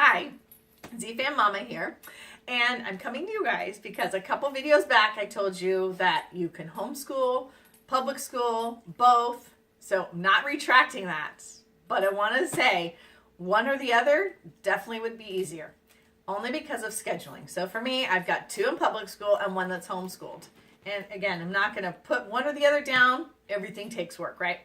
Hi, Z-Fam Mama here, and I'm coming to you guys because a couple videos back I told you that you can homeschool, public school, both, so I'm not retracting that, but I want to say one or the other definitely would be easier, only because of scheduling. So for me, I've got 2 in public school and 1 that's homeschooled, and again, I'm not going to put one or the other down. Everything takes work, right?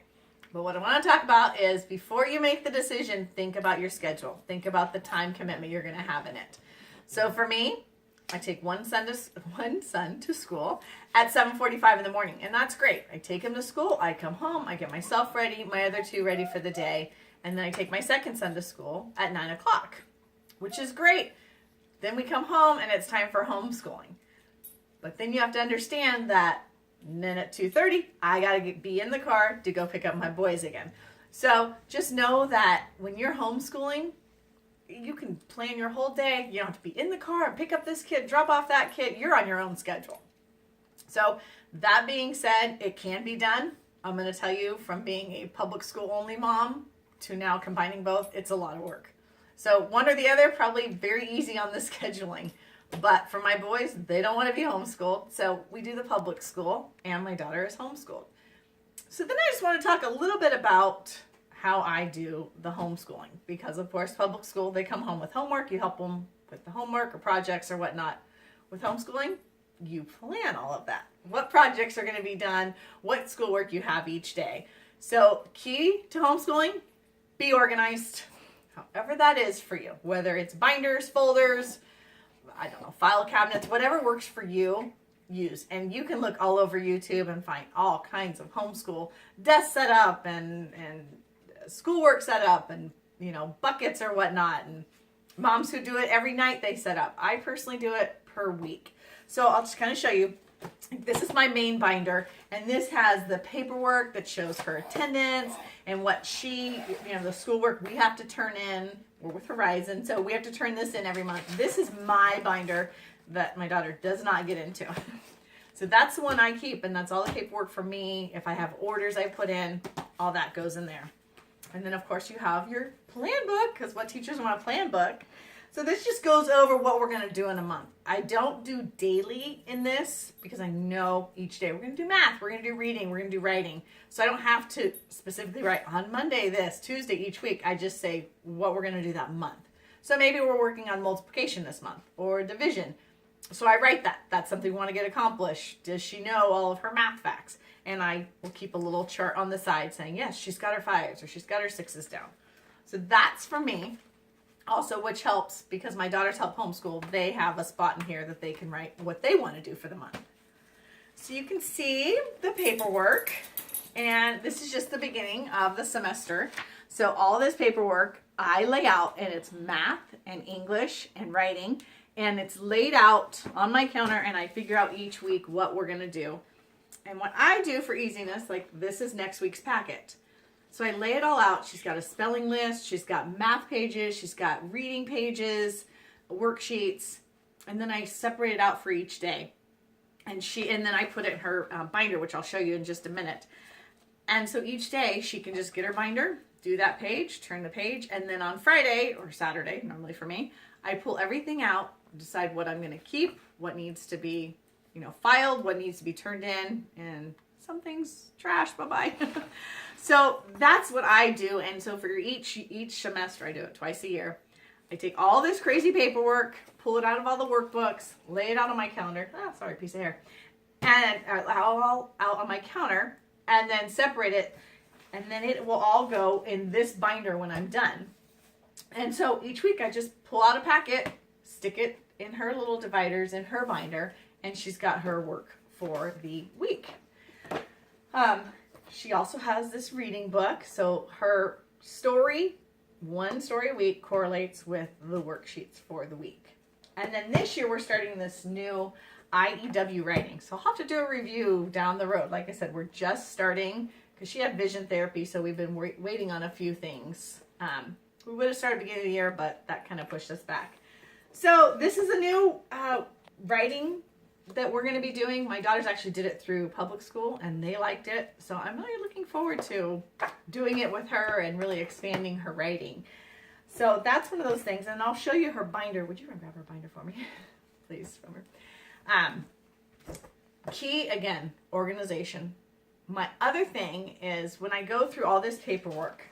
But what I want to talk about is before you make the decision, think about your schedule. Think about the time commitment you're going to have in it. So for me, I take one son to school at 7:45 in the morning, and that's great. I take him to school, I come home, I get myself ready, my other 2 ready for the day, and then I take my second son to school at 9 o'clock, which is great. Then we come home and it's time for homeschooling. But then you have to understand that then at 2:30, I got to be in the car to go pick up my boys again. So just know that when you're homeschooling, you can plan your whole day. You don't have to be in the car and pick up this kid, drop off that kid. You're on your own schedule. So that being said, it can be done. I'm going to tell you, from being a public school only mom to now combining both, it's a lot of work. So one or the other, probably very easy on the scheduling. But for my boys, they don't want to be homeschooled, so we do the public school, and my daughter is homeschooled. So then I just want to talk a little bit about how I do the homeschooling, because of course public school, they come home with homework, you help them with the homework or projects or whatnot. With homeschooling, you plan all of that. What projects are going to be done, what schoolwork you have each day. So key to homeschooling, be organized, however that is for you, whether it's binders, folders, I don't know, file cabinets, whatever works for you, use. And you can look all over YouTube and find all kinds of homeschool desk set up and schoolwork set up and, buckets or whatnot. And moms who do it every night, they set up. I personally do it per week. So I'll just kind of show you. This is my main binder, and this has the paperwork that shows her attendance and what she, the schoolwork we have to turn in. We're with Horizon, so we have to turn this in every month. This is my binder that my daughter does not get into. So that's the one I keep, and that's all the paperwork for me. If I have orders I put in, all that goes in there. And then, of course, you have your plan book, because what teachers want a plan book. So this just goes over what we're going to do in a month. I don't do daily in this because I know each day we're going to do math, we're going to do reading, we're going to do writing. So I don't have to specifically write on Monday this, Tuesday each week. I just say what we're going to do that month. So maybe we're working on multiplication this month or division. So I write that. That's something we want to get accomplished. Does she know all of her math facts? And I will keep a little chart on the side saying, yes, she's got her 5s or she's got her 6s down. So that's for me. Also, which helps because my daughters help homeschool, they have a spot in here that they can write what they want to do for the month. So you can see the paperwork, and this is just the beginning of the semester. So all this paperwork I lay out, and it's math and English and writing, and it's laid out on my counter, and I figure out each week what we're going to do. And what I do for easiness, like this is next week's packet. So I lay it all out. She's got a spelling list. She's got math pages. She's got reading pages, worksheets, and then I separate it out for each day. And then I put it in her binder, which I'll show you in just a minute. And so each day she can just get her binder, do that page, turn the page, and then on Friday or Saturday, normally for me, I pull everything out, decide what I'm going to keep, what needs to be, filed, what needs to be turned in, and some things trash, bye-bye. So that's what I do. And so for each semester, I do it twice a year. I take all this crazy paperwork, pull it out of all the workbooks, lay it out on my calendar. Sorry, piece of hair. And all out on my counter, and then separate it. And then it will all go in this binder when I'm done. And so each week I just pull out a packet, stick it in her little dividers in her binder, and she's got her work for the week. She also has this reading book, so her one story a week correlates with the worksheets for the week. And then this year we're starting this new IEW writing, so I'll have to do a review down the road. Like I said, we're just starting because she had vision therapy, so we've been waiting on a few things. We would have started beginning of the year, but that kind of pushed us back. So this is a new writing that we're going to be doing. My daughters actually did it through public school and they liked it. So I'm really looking forward to doing it with her and really expanding her writing. So that's one of those things. And I'll show you her binder. Would you grab her binder for me? Please, from her. Key, again, organization. My other thing is when I go through all this paperwork,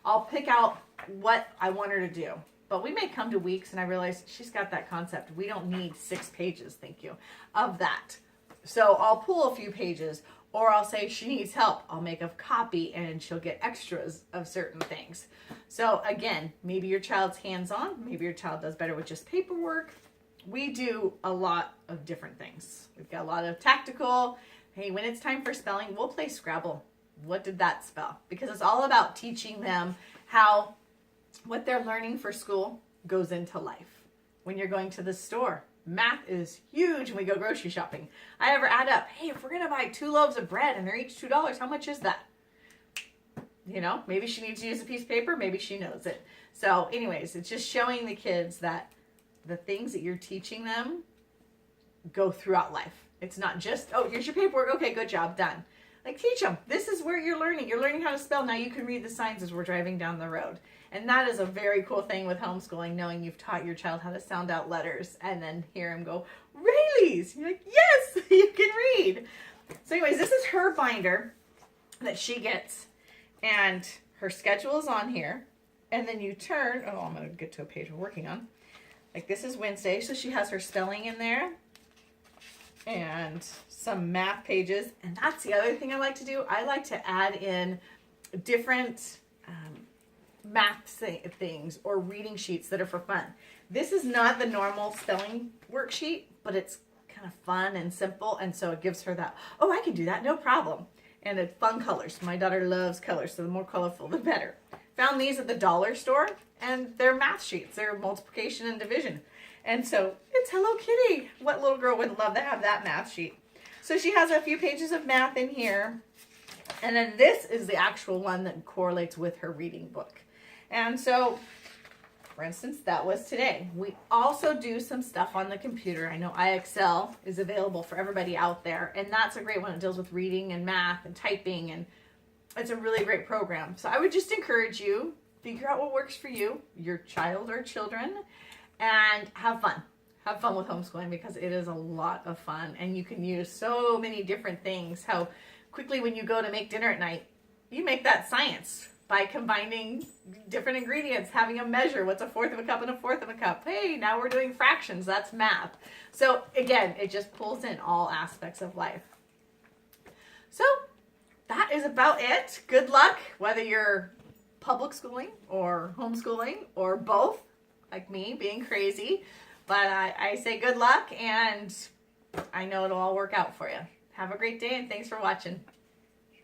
I'll pick out what I want her to do. But we may come to weeks and I realize she's got that concept. We don't need 6 pages, thank you, of that. So I'll pull a few pages, or I'll say she needs help. I'll make a copy and she'll get extras of certain things. So again, maybe your child's hands-on, maybe your child does better with just paperwork. We do a lot of different things. We've got a lot of tactical. Hey, when it's time for spelling, we'll play Scrabble. What did that spell? Because it's all about teaching them how what they're learning for school goes into life. When you're going to the store, math is huge when we go grocery shopping. I ever add up, hey, if we're going to buy 2 loaves of bread and they're each $2, how much is that? You know, maybe she needs to use a piece of paper. Maybe she knows it. So anyways, it's just showing the kids that the things that you're teaching them go throughout life. It's not just, oh, here's your paperwork. Okay, good job, done. Like, teach them. This is where you're learning. You're learning how to spell. Now you can read the signs as we're driving down the road. And that is a very cool thing with homeschooling, knowing you've taught your child how to sound out letters and then hear him go, Rayleigh's. You're like, yes, you can read. So anyways, this is her binder that she gets. And her schedule is on here. And then you turn, oh, I'm going to get to a page we're working on. Like, this is Wednesday, so she has her spelling in there. And some math pages. And that's the other thing I like to do. I like to add in different math things or reading sheets that are for fun. This is not the normal spelling worksheet, but it's kind of fun and simple. And so it gives her that, oh, I can do that, no problem. And it's fun colors. My daughter loves colors, so the more colorful, the better. Found these at the dollar store, and they're math sheets. They're multiplication and division. And so it's Hello Kitty. What little girl wouldn't love to have that math sheet? So she has a few pages of math in here. And then this is the actual one that correlates with her reading book. And so, for instance, that was today. We also do some stuff on the computer. I know iExcel is available for everybody out there. And that's a great one. It deals with reading and math and typing. And it's a really great program. So I would just encourage you, figure out what works for you, your child or children, and have fun. Have fun with homeschooling because it is a lot of fun. And you can use so many different things. How quickly when you go to make dinner at night, you make that science by combining different ingredients, having a measure. What's a fourth of a cup and a fourth of a cup? Hey, now we're doing fractions. That's math. So again, it just pulls in all aspects of life. So that is about it. Good luck, whether you're public schooling or homeschooling or both, like me, being crazy. But I say good luck, and I know it'll all work out for you. Have a great day, and thanks for watching.